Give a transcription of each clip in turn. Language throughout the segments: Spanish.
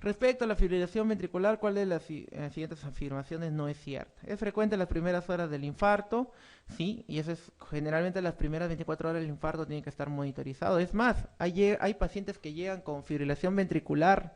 Respecto a la fibrilación ventricular, ¿cuál de las siguientes afirmaciones no es cierta? Es frecuente en las primeras horas del infarto, sí, y eso es generalmente las primeras 24 horas del infarto tiene que estar monitorizado. Es más, hay pacientes que llegan con fibrilación ventricular.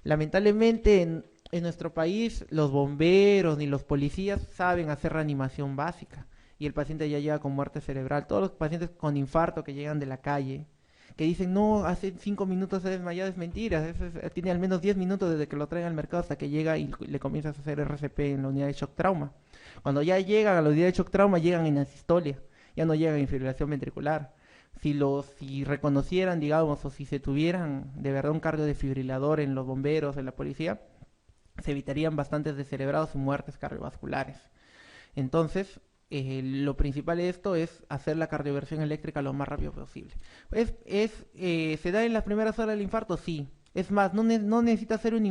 Lamentablemente en nuestro país los bomberos ni los policías saben hacer reanimación básica y el paciente ya llega con muerte cerebral. Todos los pacientes con infarto que llegan de la calle, que dicen, no, hace 5 minutos se ha desmayado, es mentira. Tiene al menos 10 minutos desde que lo traen al mercado hasta que llega y le comienzas a hacer RCP en la unidad de shock trauma. Cuando ya llegan a la unidad de shock trauma, llegan en asistolia, ya no llegan en fibrilación ventricular. Si reconocieran, digamos, o si se tuvieran de verdad un cardiodefibrilador en los bomberos, en la policía, se evitarían bastantes descerebrados y muertes cardiovasculares. Entonces, lo principal de esto es hacer la cardioversión eléctrica lo más rápido posible. ¿Se da en las primeras horas del infarto? Sí. Es más, no necesitas hacer un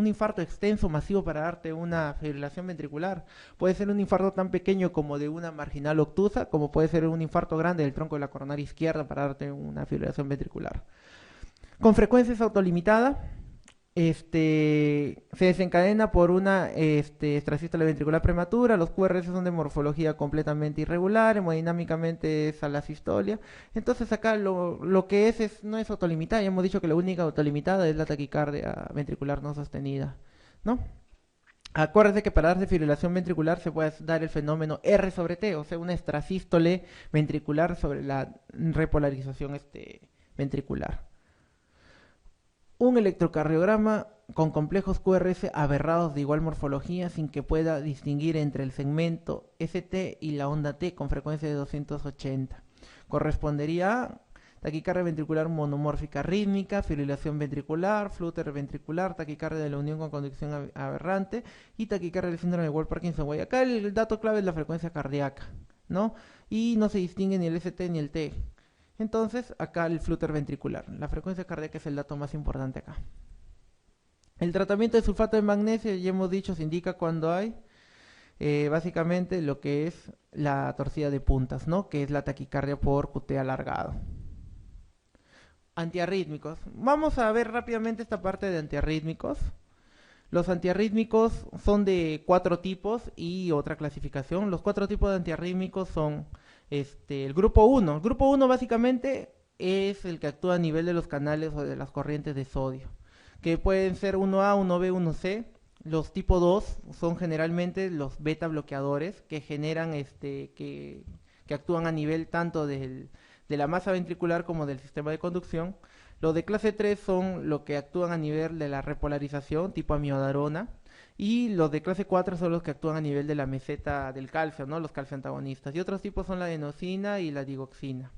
infarto extenso, masivo para darte una fibrilación ventricular. Puede ser un infarto tan pequeño como de una marginal obtusa, como puede ser un infarto grande del tronco de la coronaria izquierda para darte una fibrilación ventricular. Con frecuencia es autolimitada, se desencadena por una extrasístole ventricular prematura. Los QRS son de morfología completamente irregular, hemodinámicamente es a la sistolia. Entonces acá lo que no es autolimitada. Ya hemos dicho que la única autolimitada es la taquicardia ventricular no sostenida, ¿no? Acuérdate que para dar defibrilación ventricular se puede dar el fenómeno R sobre T, o sea, una extrasístole ventricular sobre la repolarización ventricular. Un electrocardiograma con complejos QRS aberrados de igual morfología sin que pueda distinguir entre el segmento ST y la onda T con frecuencia de 280. Correspondería a taquicardia ventricular monomórfica rítmica, fibrilación ventricular, flúter ventricular, taquicardia de la unión con conducción aberrante y taquicardia del síndrome de Wolff-Parkinson-White. Acá el dato clave es la frecuencia cardíaca, ¿no? Y no se distingue ni el ST ni el T. Entonces, acá el flúter ventricular. La frecuencia cardíaca es el dato más importante acá. El tratamiento de sulfato de magnesio, ya hemos dicho, se indica cuando hay básicamente lo que es la torcida de puntas, ¿no? Que es la taquicardia por QT alargado. Antiarrítmicos. Vamos a ver rápidamente esta parte de antiarrítmicos. Los antiarrítmicos son de 4 tipos y otra clasificación. Los 4 tipos de antiarrítmicos son el grupo 1. El grupo 1 básicamente es el que actúa a nivel de los canales o de las corrientes de sodio, que pueden ser 1A, 1B, 1C. Los tipo 2 son generalmente los beta bloqueadores que generan que actúan a nivel tanto de la masa ventricular como del sistema de conducción. Los de clase 3 son los que actúan a nivel de la repolarización, tipo amiodarona. Y los de clase 4 son los que actúan a nivel de la meseta del calcio, ¿no? Los calcio antagonistas. Y otros tipos son la adenosina y la digoxina.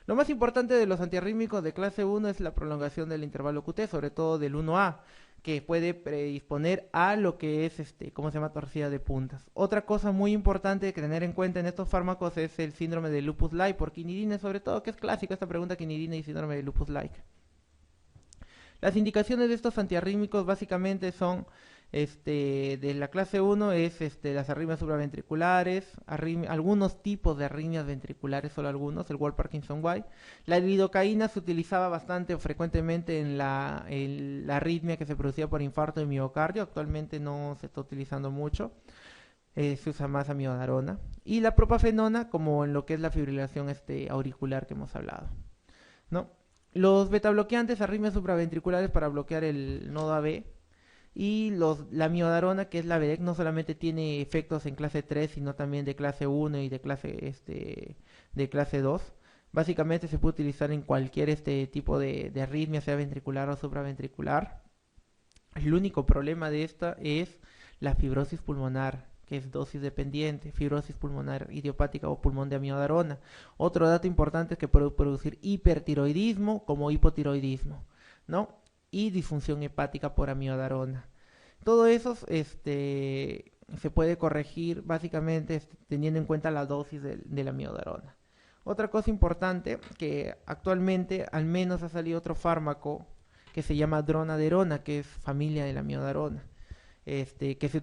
Lo más importante de los antiarrítmicos de clase 1 es la prolongación del intervalo QT, sobre todo del 1A, que puede predisponer a lo que es, ¿cómo se llama? Torcida de puntas. Otra cosa muy importante que tener en cuenta en estos fármacos es el síndrome de lupus-like, por quinidina sobre todo, que es clásico esta pregunta, quinidina y síndrome de lupus-like. Las indicaciones de estos antiarrítmicos básicamente son, de la clase 1 es las arritmias supraventriculares, algunos tipos de arritmias ventriculares, solo algunos, el Wolff-Parkinson-White. La lidocaína se utilizaba bastante o frecuentemente en la arritmia que se producía por infarto de miocardio, actualmente no se está utilizando mucho. Se usa más amiodarona. Y la propafenona como en lo que es la fibrilación auricular que hemos hablado, ¿no? Los betabloqueantes, arritmias supraventriculares para bloquear el nodo AB. Y la miodarona, que es la BEDEC, no solamente tiene efectos en clase 3, sino también de clase 1 y de clase 2. Básicamente se puede utilizar en cualquier tipo de arritmia, sea ventricular o supraventricular. El único problema de esta es la fibrosis pulmonar, que es dosis dependiente, fibrosis pulmonar idiopática o pulmón de amiodarona. Otro dato importante es que puede producir hipertiroidismo como hipotiroidismo, ¿no? Y disfunción hepática por amiodarona. Todo eso se puede corregir básicamente teniendo en cuenta la dosis de la amiodarona. Otra cosa importante, que actualmente al menos ha salido otro fármaco que se llama dronaderona, que es familia de la amiodarona. Que se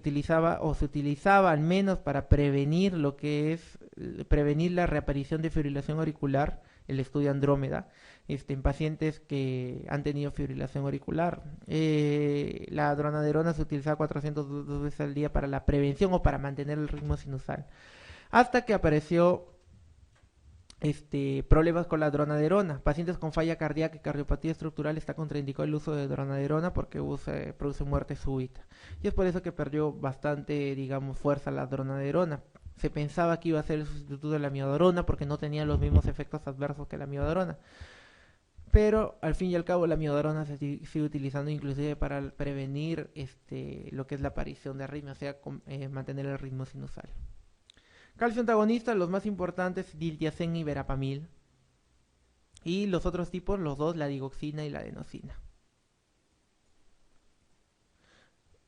utilizaba al menos para prevenir prevenir la reaparición de fibrilación auricular el estudio Andrómeda, en pacientes que han tenido fibrilación auricular. La dronaderona se utilizaba 402 veces al día para la prevención o para mantener el ritmo sinusal. Hasta que apareció problemas con la dronaderona. Pacientes con falla cardíaca y cardiopatía estructural está contraindicado el uso de dronaderona porque produce muerte súbita. Y es por eso que perdió bastante, digamos, fuerza la dronaderona. Se pensaba que iba a ser el sustituto de la miodarona porque no tenía los mismos efectos adversos que la miodarona. Pero al fin y al cabo la miodarona se sigue utilizando inclusive para prevenir lo que es la aparición de arritmia, o sea, mantener el ritmo sinusal. Calcio antagonista, los más importantes, diltiazem y verapamil. Y los otros tipos, los dos, la digoxina y la adenosina.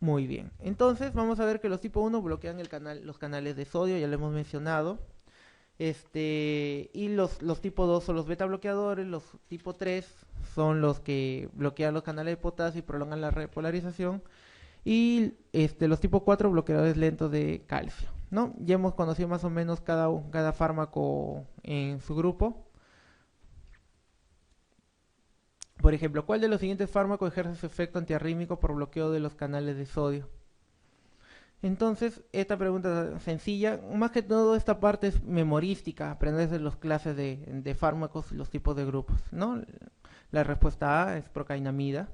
Muy bien, entonces vamos a ver que los tipo 1 bloquean los canales de sodio, ya lo hemos mencionado. Y los tipo 2 son los beta bloqueadores, los tipo 3 son los que bloquean los canales de potasio y prolongan la repolarización. Y los tipo 4 bloqueadores lentos de calcio, ¿no? Ya hemos conocido más o menos cada fármaco en su grupo. Por ejemplo, ¿cuál de los siguientes fármacos ejerce su efecto antiarrítmico por bloqueo de los canales de sodio? Entonces, esta pregunta es sencilla. Más que todo, esta parte es memorística, aprender de las clases de fármacos y los tipos de grupos, ¿no? La respuesta A es procainamida.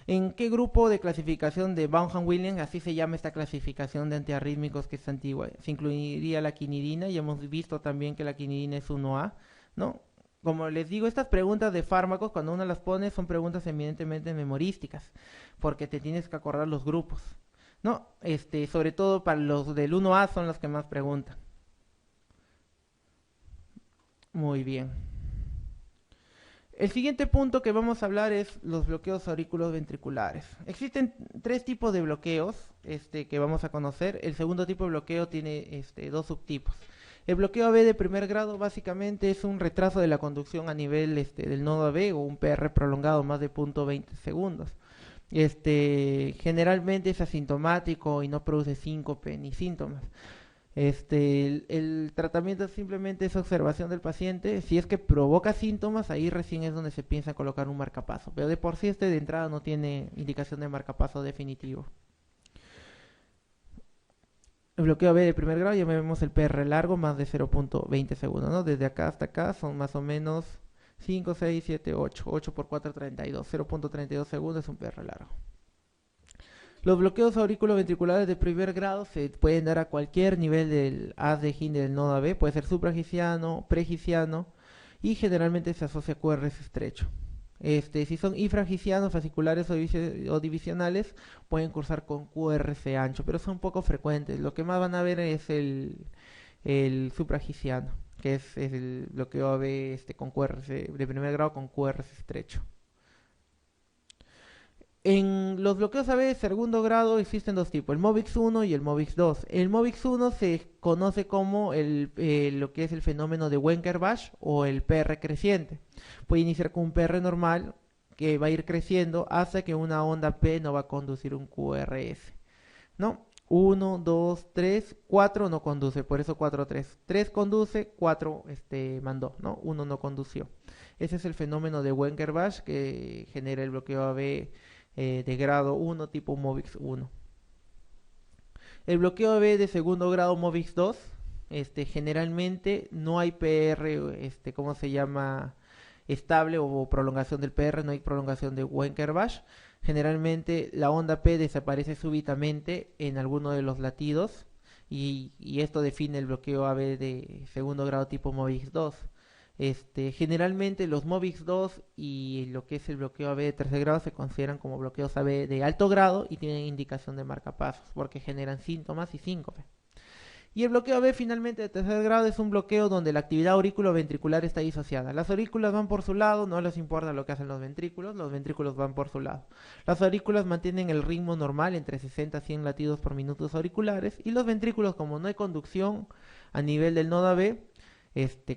¿En qué grupo de clasificación de Vaughan-Williams, así se llama esta clasificación de antiarrítmicos que es antigua? Se incluiría la quinidina, y hemos visto también que la quinidina es 1A, ¿no? Como les digo, estas preguntas de fármacos, cuando uno las pone, son preguntas eminentemente memorísticas, porque te tienes que acordar los grupos, ¿no? Sobre todo para los del 1A son los que más preguntan. Muy bien. El siguiente punto que vamos a hablar es los bloqueos auriculos ventriculares. Existen tres tipos de bloqueos que vamos a conocer. El segundo tipo de bloqueo tiene dos subtipos. El bloqueo AB de primer grado básicamente es un retraso de la conducción a nivel del nodo AB o un PR prolongado más de 0.20 segundos. Generalmente es asintomático y no produce síncope ni síntomas. El tratamiento simplemente es observación del paciente. Si es que provoca síntomas, ahí recién es donde se piensa colocar un marcapaso. Pero de por sí de entrada no tiene indicación de marcapaso definitivo. El bloqueo B de primer grado, ya vemos el PR largo, más de 0.20 segundos, ¿no? Desde acá hasta acá son más o menos 5, 6, 7, 8. 8 por 4, 32. 0.32 segundos es un PR largo. Los bloqueos auriculoventriculares de primer grado se pueden dar a cualquier nivel del haz de Hinde del nodo AB, puede ser supragiciano, pregiciano, y generalmente se asocia a QRS estrecho. Si son infragicianos, fasciculares o divisionales, pueden cursar con QRS ancho, pero son poco frecuentes. Lo que más van a ver es el supragiciano, que es el bloqueo AB con QRS de primer grado con QRS estrecho. En los bloqueos AB de segundo grado existen dos tipos, el MOVIX 1 y el MOVIX 2. El MOVIX 1 se conoce como lo que es el fenómeno de Wencker-Bash o el PR creciente. Puede iniciar con un PR normal que va a ir creciendo hasta que una onda P no va a conducir un QRS, ¿no? 1, 2, 3, 4 no conduce, por eso 4, 3. 3 conduce, 4 mandó, ¿no? 1 no condució. Ese es el fenómeno de Wencker-Bash que genera el bloqueo AB de grado 1 tipo MOVIX 1. El bloqueo AB de segundo grado MOVIX 2, generalmente no hay PR, ¿cómo se llama? Estable o prolongación del PR, no hay prolongación de Wencker-Bash. Generalmente la onda P desaparece súbitamente en alguno de los latidos y esto define el bloqueo AB de segundo grado tipo MOVIX 2. Generalmente los MOVIX 2 y lo que es el bloqueo AB de tercer grado se consideran como bloqueos AB de alto grado y tienen indicación de marcapasos porque generan síntomas y síncope. Y el bloqueo AB finalmente de tercer grado es un bloqueo donde la actividad auriculoventricular está disociada. Las aurículas van por su lado, no les importa lo que hacen los ventrículos van por su lado. Las aurículas mantienen el ritmo normal entre 60 a 100 latidos por minutos auriculares y los ventrículos, como no hay conducción a nivel del nodo AB,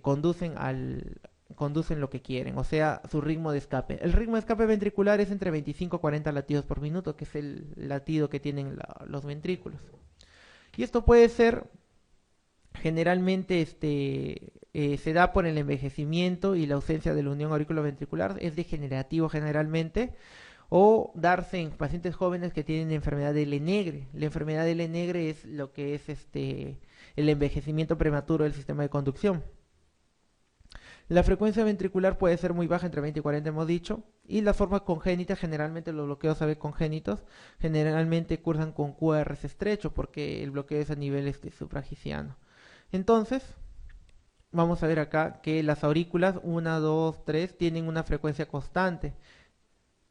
conducen lo que quieren, o sea, su ritmo de escape. El ritmo de escape ventricular es entre 25 a 40 latidos por minuto, que es el latido que tienen los ventrículos. Y esto puede ser Generalmente se da por el envejecimiento y la ausencia de la unión auriculoventricular, es degenerativo generalmente, o darse en pacientes jóvenes que tienen enfermedad de Lenegre. La enfermedad de Lenegre es lo que es el envejecimiento prematuro del sistema de conducción. La frecuencia ventricular puede ser muy baja, entre 20 y 40 hemos dicho, y las formas congénitas, generalmente los bloqueos AB congénitos, generalmente cursan con QRS estrecho, porque el bloqueo es a nivel supragiciano. Entonces, vamos a ver acá que las aurículas 1, 2, 3 tienen una frecuencia constante,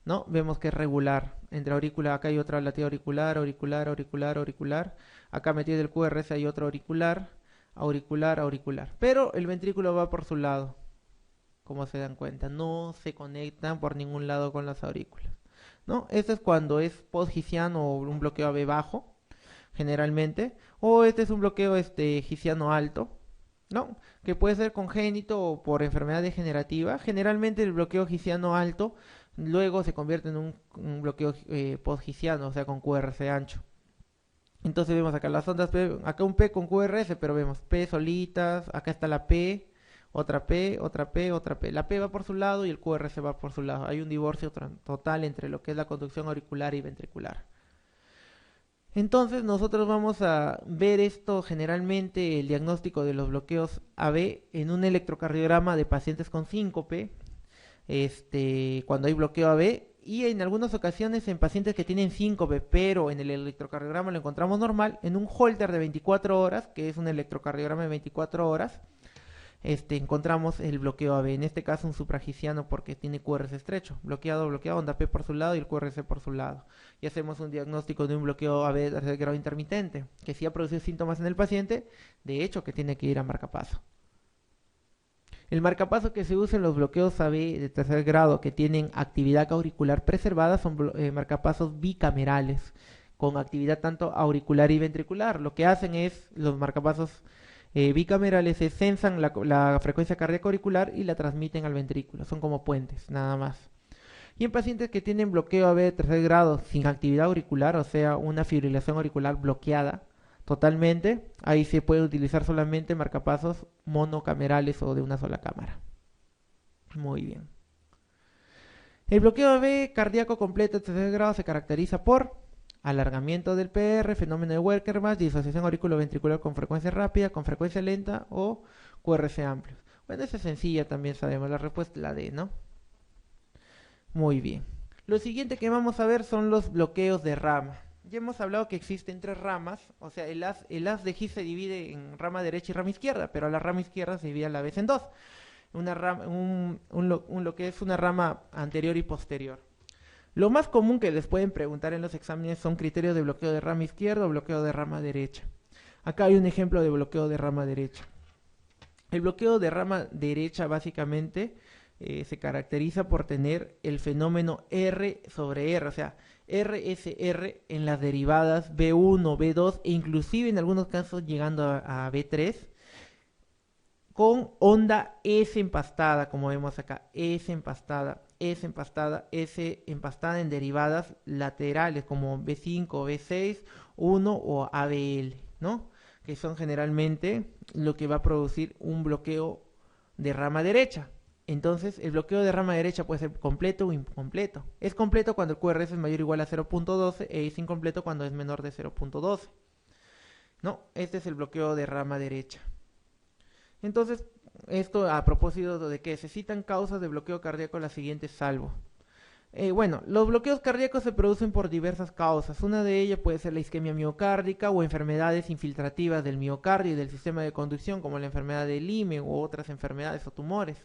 ¿no? Vemos que es regular. Entre aurícula, acá hay otra latido auricular, auricular, auricular, auricular. Acá metido el QRS hay otro auricular, auricular, auricular. Pero el ventrículo va por su lado, como se dan cuenta. No se conectan por ningún lado con las aurículas, ¿no? Esto es cuando es postgiciano o un bloqueo AB bajo, generalmente. O este es un bloqueo giciano alto, ¿no? Que puede ser congénito o por enfermedad degenerativa. Generalmente el bloqueo giciano alto luego se convierte en un bloqueo postgiciano, o sea, con QRS ancho. Entonces vemos acá las ondas P, acá un P con QRS, pero vemos P solitas, acá está la P, otra P, otra P, otra P. La P va por su lado y el QRS va por su lado. Hay un divorcio total entre lo que es la conducción auricular y ventricular. Entonces nosotros vamos a ver esto generalmente, el diagnóstico de los bloqueos AB en un electrocardiograma de pacientes con síncope, cuando hay bloqueo AB, y en algunas ocasiones en pacientes que tienen síncope, pero en el electrocardiograma lo encontramos normal, en un holter de 24 horas, que es un electrocardiograma de 24 horas, encontramos el bloqueo AB, en este caso un supragiciano porque tiene QRS estrecho, bloqueado, onda P por su lado y el QRS por su lado. Y hacemos un diagnóstico de un bloqueo AB de tercer grado intermitente, que sí ha producido síntomas en el paciente, de hecho que tiene que ir a marcapaso. El marcapaso que se usa en los bloqueos AB de tercer grado que tienen actividad auricular preservada son marcapasos bicamerales, con actividad tanto auricular y ventricular. Lo que hacen es, los marcapasos bicamerales censan la frecuencia cardíaca auricular y la transmiten al ventrículo. Son como puentes, nada más. Y en pacientes que tienen bloqueo AB de tercer grado sin actividad auricular, o sea, una fibrilación auricular bloqueada totalmente, ahí se puede utilizar solamente marcapasos monocamerales o de una sola cámara. Muy bien. El bloqueo AB cardíaco completo de tercer grado se caracteriza por alargamiento del PR, fenómeno de Werker-Marsh, disociación auriculoventricular con frecuencia rápida, con frecuencia lenta o QRS amplios. Bueno, esa es sencilla también sabemos, la respuesta es la D, ¿no? Muy bien. Lo siguiente que vamos a ver son los bloqueos de rama. Ya hemos hablado que existen 3 ramas, o sea, el haz de His se divide en rama derecha y rama izquierda, pero la rama izquierda se divide a la vez en 2. Lo que es una rama anterior y posterior. Lo más común que les pueden preguntar en los exámenes son criterios de bloqueo de rama izquierda o bloqueo de rama derecha. Acá hay un ejemplo de bloqueo de rama derecha. El bloqueo de rama derecha básicamente se caracteriza por tener el fenómeno R sobre R, o sea, RSR en las derivadas B1, B2 e inclusive en algunos casos llegando a B3 con onda S empastada, como vemos acá, S empastada en derivadas laterales como B5, B6, 1 o ABL, ¿no? Que son generalmente lo que va a producir un bloqueo de rama derecha. Entonces, el bloqueo de rama derecha puede ser completo o incompleto. Es completo cuando el QRS es mayor o igual a 0.12 e es incompleto cuando es menor de 0.12. ¿No? Este es el bloqueo de rama derecha. Entonces, esto a propósito de que se citan causas de bloqueo cardíaco las siguientes salvo. Bueno, los bloqueos cardíacos se producen por diversas causas. Una de ellas puede ser la isquemia miocárdica o enfermedades infiltrativas del miocardio y del sistema de conducción, como la enfermedad de Lyme u otras enfermedades o tumores.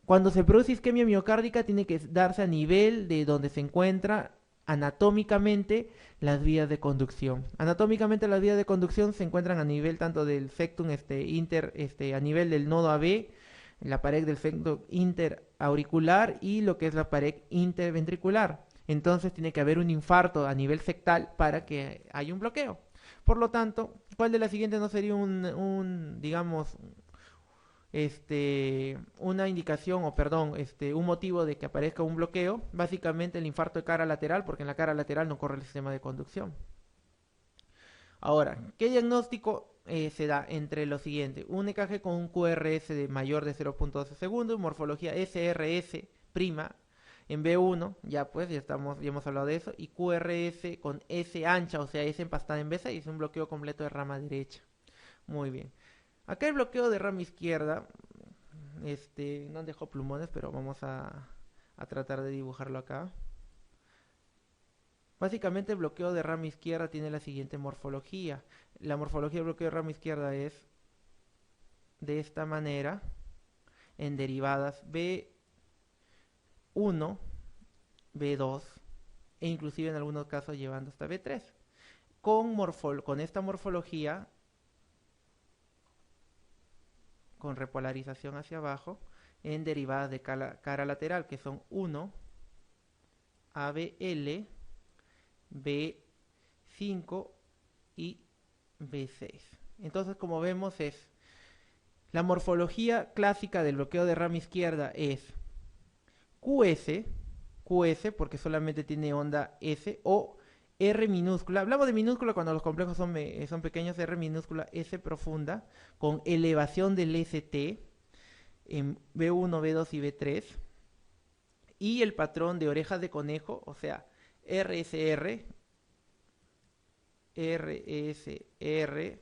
Cuando se produce isquemia miocárdica tiene que darse a nivel de donde se encuentra anatómicamente las vías de conducción. Anatómicamente las vías de conducción se encuentran a nivel tanto del septum a nivel del nodo AB, la pared del septum interauricular y lo que es la pared interventricular. Entonces tiene que haber un infarto a nivel septal para que haya un bloqueo. Por lo tanto, ¿cuál de las siguientes no sería digamos, una indicación un motivo de que aparezca un bloqueo? Básicamente el infarto de cara lateral, porque en la cara lateral no corre el sistema de conducción. Ahora, ¿qué diagnóstico se da entre lo siguiente: un EKG con un QRS de mayor de 0.12 segundos, morfología SRS' en B1, ya hemos hablado de eso, y QRS con S ancha, o sea, S empastada en B6, un bloqueo completo de rama derecha. Muy bien. Acá el bloqueo de rama izquierda, no dejo plumones, pero vamos a tratar de dibujarlo acá. Básicamente el bloqueo de rama izquierda tiene la siguiente morfología. La morfología del bloqueo de rama izquierda es de esta manera, en derivadas B1, B2 e inclusive en algunos casos llevando hasta B3. Con esta morfología, con repolarización hacia abajo, en derivadas de cara lateral, que son 1, ABL, B5 y B6. Entonces, como vemos, la morfología clásica del bloqueo de rama izquierda es QS porque solamente tiene onda S, o R minúscula. Hablamos de minúscula cuando los complejos son pequeños. R minúscula S profunda con elevación del ST en B1, B2 y B3. Y el patrón de orejas de conejo, o sea, RSR, RSR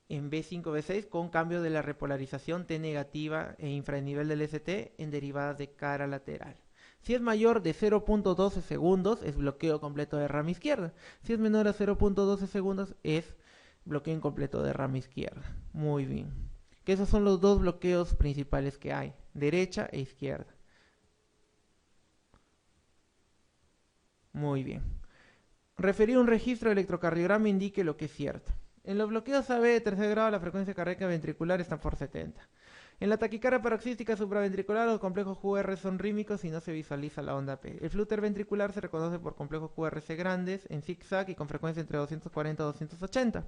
en B5, B6 con cambio de la repolarización T negativa e infranivel del ST en derivadas de cara lateral. Si es mayor de 0.12 segundos es bloqueo completo de rama izquierda. Si es menor a 0.12 segundos es bloqueo incompleto de rama izquierda. Muy bien. Que esos son los dos bloqueos principales que hay, derecha e izquierda. Muy bien. Referir un registro de electrocardiograma indique lo que es cierto. En los bloqueos AB de tercer grado la frecuencia cardíaca ventricular está por 70. En la taquicardia paroxística supraventricular los complejos QR son rítmicos y no se visualiza la onda P. El flúter ventricular se reconoce por complejos QRC grandes en zigzag y con frecuencia entre 240 y 280.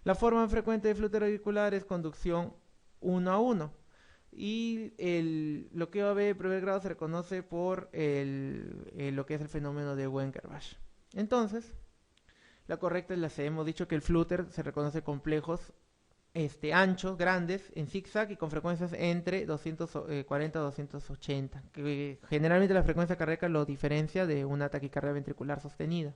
La forma frecuente de flúter auricular es conducción 1 a 1. Y el bloqueo AB de primer grado se reconoce por lo que es el fenómeno de Wencker-Bach. Entonces, la correcta es la C. Hemos dicho que el flúter se reconoce complejos anchos, grandes, en zigzag y con frecuencias entre 240 a 280. Que generalmente la frecuencia cardíaca lo diferencia de una taquicardia ventricular sostenida.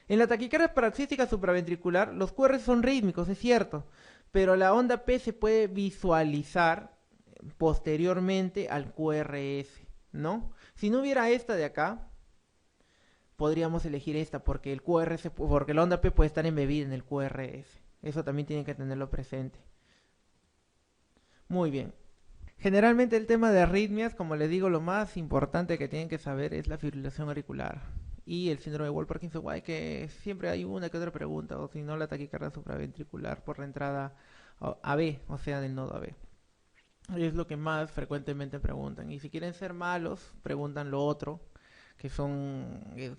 En la taquicardia paroxística supraventricular, los QR son rítmicos, es cierto, pero la onda P se puede visualizar posteriormente al QRS, ¿no? Si no hubiera esta de acá, podríamos elegir esta porque porque la onda P puede estar embebida en el QRS. Eso también tienen que tenerlo presente. Muy bien. Generalmente el tema de arritmias, como les digo, lo más importante que tienen que saber es la fibrilación auricular y el síndrome de Wolff-Parkinson-White, que siempre hay una que otra pregunta, o si no la taquicardia supraventricular por la entrada AB, o sea, del nodo AB. Es lo que más frecuentemente preguntan. Y si quieren ser malos, preguntan lo otro, que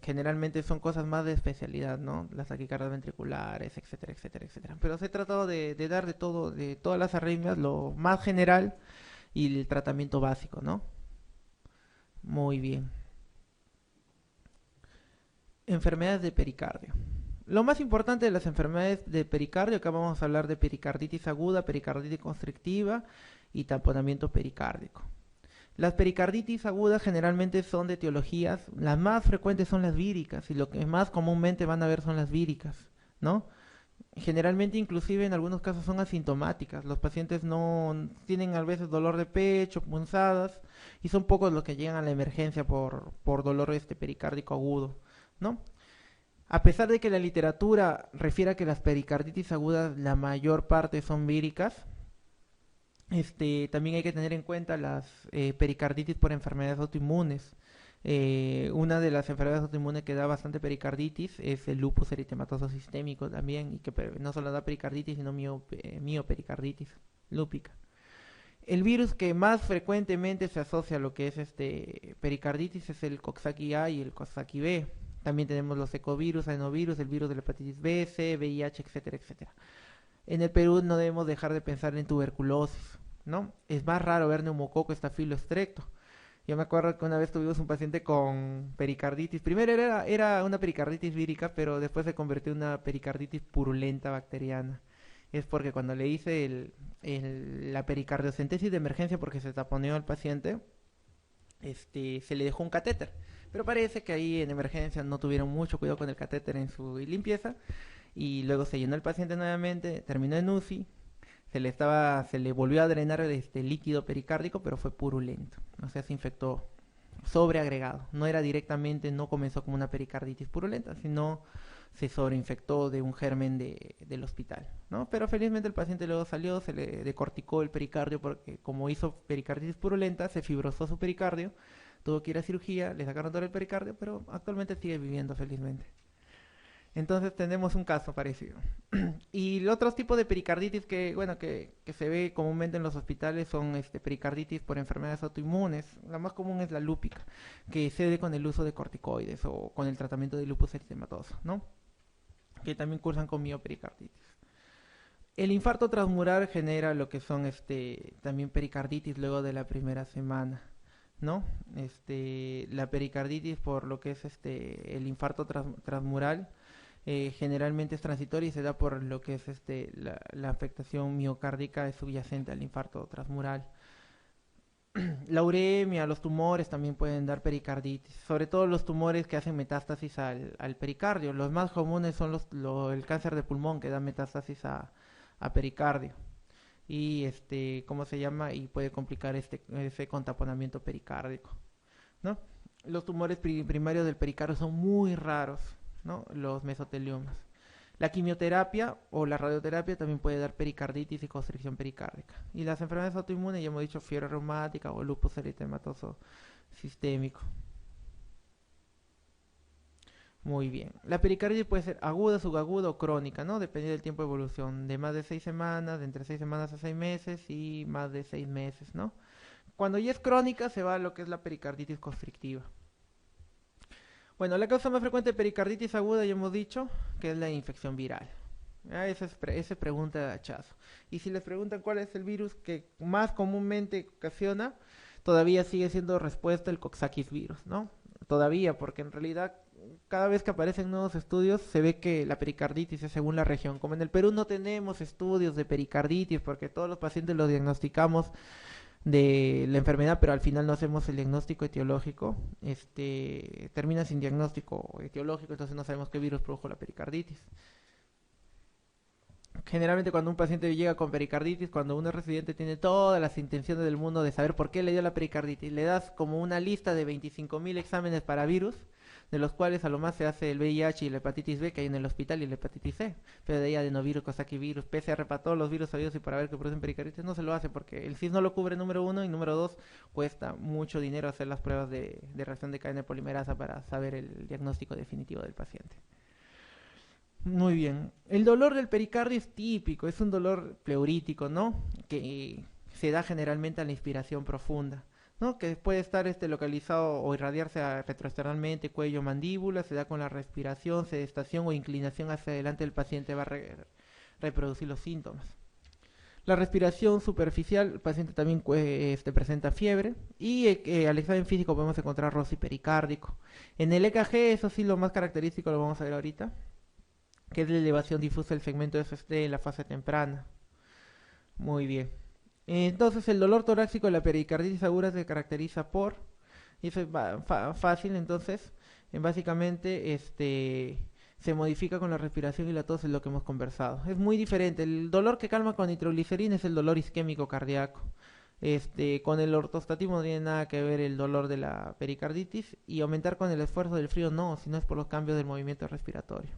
generalmente son cosas más de especialidad, ¿no? Las taquicardias ventriculares, etcétera, etcétera, etcétera. Pero se ha tratado de dar de todo, de todas las arritmias, lo más general y el tratamiento básico, ¿no? Muy bien. Enfermedades de pericardio. Lo más importante de las enfermedades de pericardio, acá vamos a hablar de pericarditis aguda, pericarditis constrictiva y tamponamiento pericárdico. Las pericarditis agudas generalmente son de etiologías, las más frecuentes son las víricas y lo que más comúnmente van a ver son las víricas, ¿no? Generalmente inclusive en algunos casos son asintomáticas, los pacientes no tienen a veces dolor de pecho, punzadas y son pocos los que llegan a la emergencia por dolor pericárdico agudo, ¿no? A pesar de que la literatura refiere a que las pericarditis agudas la mayor parte son víricas, también hay que tener en cuenta las pericarditis por enfermedades autoinmunes. Una de las enfermedades autoinmunes que da bastante pericarditis es el lupus eritematoso sistémico también, y que no solo da pericarditis, sino miopericarditis lúpica. El virus que más frecuentemente se asocia a lo que es pericarditis es el Coxsackie-A y el Coxsackie-B. También tenemos los ecovirus, adenovirus, el virus de la hepatitis B, C, VIH, etcétera, etcétera. En el Perú no debemos dejar de pensar en tuberculosis, ¿no? Es más raro ver neumococo estafilocrecto. Yo me acuerdo que una vez tuvimos un paciente con pericarditis. Primero era una pericarditis vírica, pero después se convirtió en una pericarditis purulenta bacteriana. es porque cuando le hice la pericardiocentesis de emergencia porque se taponeó al paciente, se le dejó un catéter. Pero parece que ahí en emergencia no tuvieron mucho cuidado con el catéter en su limpieza y luego se llenó el paciente nuevamente, terminó en UCI, se le volvió a drenar este líquido pericárdico, pero fue purulento, o sea, se infectó sobreagregado. No era directamente, no comenzó como una pericarditis purulenta, sino se sobreinfectó de un germen del hospital, ¿no? Pero felizmente el paciente luego salió, se le decorticó el pericardio porque como hizo pericarditis purulenta, se fibrosó su pericardio, tuvo que ir a cirugía, le sacaron todo el pericardio, pero actualmente sigue viviendo felizmente. Entonces tenemos un caso parecido. Y el otro tipo de pericarditis bueno, que se ve comúnmente en los hospitales son pericarditis por enfermedades autoinmunes. La más común es la lúpica, que se ve con el uso de corticoides o con el tratamiento de lupus eritematoso, ¿no? Que también cursan con miopericarditis. El infarto transmural genera lo que son también pericarditis luego de la primera semana, ¿no? La pericarditis por lo que es el infarto transmural generalmente es transitoria y se da por lo que es la afectación miocárdica subyacente al infarto transmural. La uremia, los tumores también pueden dar pericarditis, sobre todo los tumores que hacen metástasis al pericardio. Los más comunes son el cáncer de pulmón que da metástasis a pericardio. Y ¿cómo se llama? Y puede complicar ese contaponamiento pericárdico, ¿no? Los tumores primarios del pericardio son muy raros, ¿no? Los mesoteliomas. La quimioterapia o la radioterapia también puede dar pericarditis y constricción pericárdica. Y las enfermedades autoinmunes, ya hemos dicho, fiebre reumática o lupus eritematoso sistémico. Muy bien. La pericarditis puede ser aguda, subaguda o crónica, ¿no? Depende del tiempo de evolución. De más de 6 semanas, de entre 6 semanas a 6 meses y más de 6 meses, ¿no? Cuando ya es crónica se va a lo que es la pericarditis constrictiva. Bueno, la causa más frecuente de pericarditis aguda ya hemos dicho que es la infección viral. Esa es pregunta de hachazo. Y si les preguntan cuál es el virus que más comúnmente ocasiona, todavía sigue siendo respuesta el Coxsackie virus, ¿no? Todavía, porque en realidad cada vez que aparecen nuevos estudios se ve que la pericarditis es según la región. Como en el Perú no tenemos estudios de pericarditis porque todos los pacientes los diagnosticamos de la enfermedad, pero al final no hacemos el diagnóstico etiológico, termina sin diagnóstico etiológico, entonces no sabemos qué virus produjo la pericarditis. Generalmente cuando un paciente llega con pericarditis, cuando uno es residente tiene todas las intenciones del mundo de saber por qué le dio la pericarditis, le das como una lista de 25.000 exámenes para virus, de los cuales a lo más se hace el VIH y la hepatitis B que hay en el hospital y la hepatitis C, pero de ahí adenovirus, Coxsackie virus, PCR para todos los virus sabidos y para ver que producen pericarditis no se lo hace porque el CIS no lo cubre, número uno, y número dos, cuesta mucho dinero hacer las pruebas de reacción de cadena de polimerasa para saber el diagnóstico definitivo del paciente. Muy bien. El dolor del pericardio es típico, es un dolor pleurítico, ¿no? Que se da generalmente a la inspiración profunda, ¿no? Que puede estar localizado o irradiarse retroesternalmente, cuello, mandíbula, se da con la respiración, sedestación o inclinación hacia adelante, el paciente va a reproducir los síntomas. La respiración superficial, el paciente también presenta fiebre y al examen físico podemos encontrar roce pericárdico. En el EKG, eso sí, lo más característico lo vamos a ver ahorita, que es la elevación difusa del segmento SST en la fase temprana. Muy bien. Entonces el dolor torácico de la pericarditis aguda se caracteriza por, y eso es fácil, entonces, básicamente se modifica con la respiración y la tos, es lo que hemos conversado. Es muy diferente. El dolor que calma con nitroglicerina es el dolor isquémico cardíaco. Con el ortostatismo no tiene nada que ver el dolor de la pericarditis y aumentar con el esfuerzo del frío no, sino es por los cambios del movimiento respiratorio.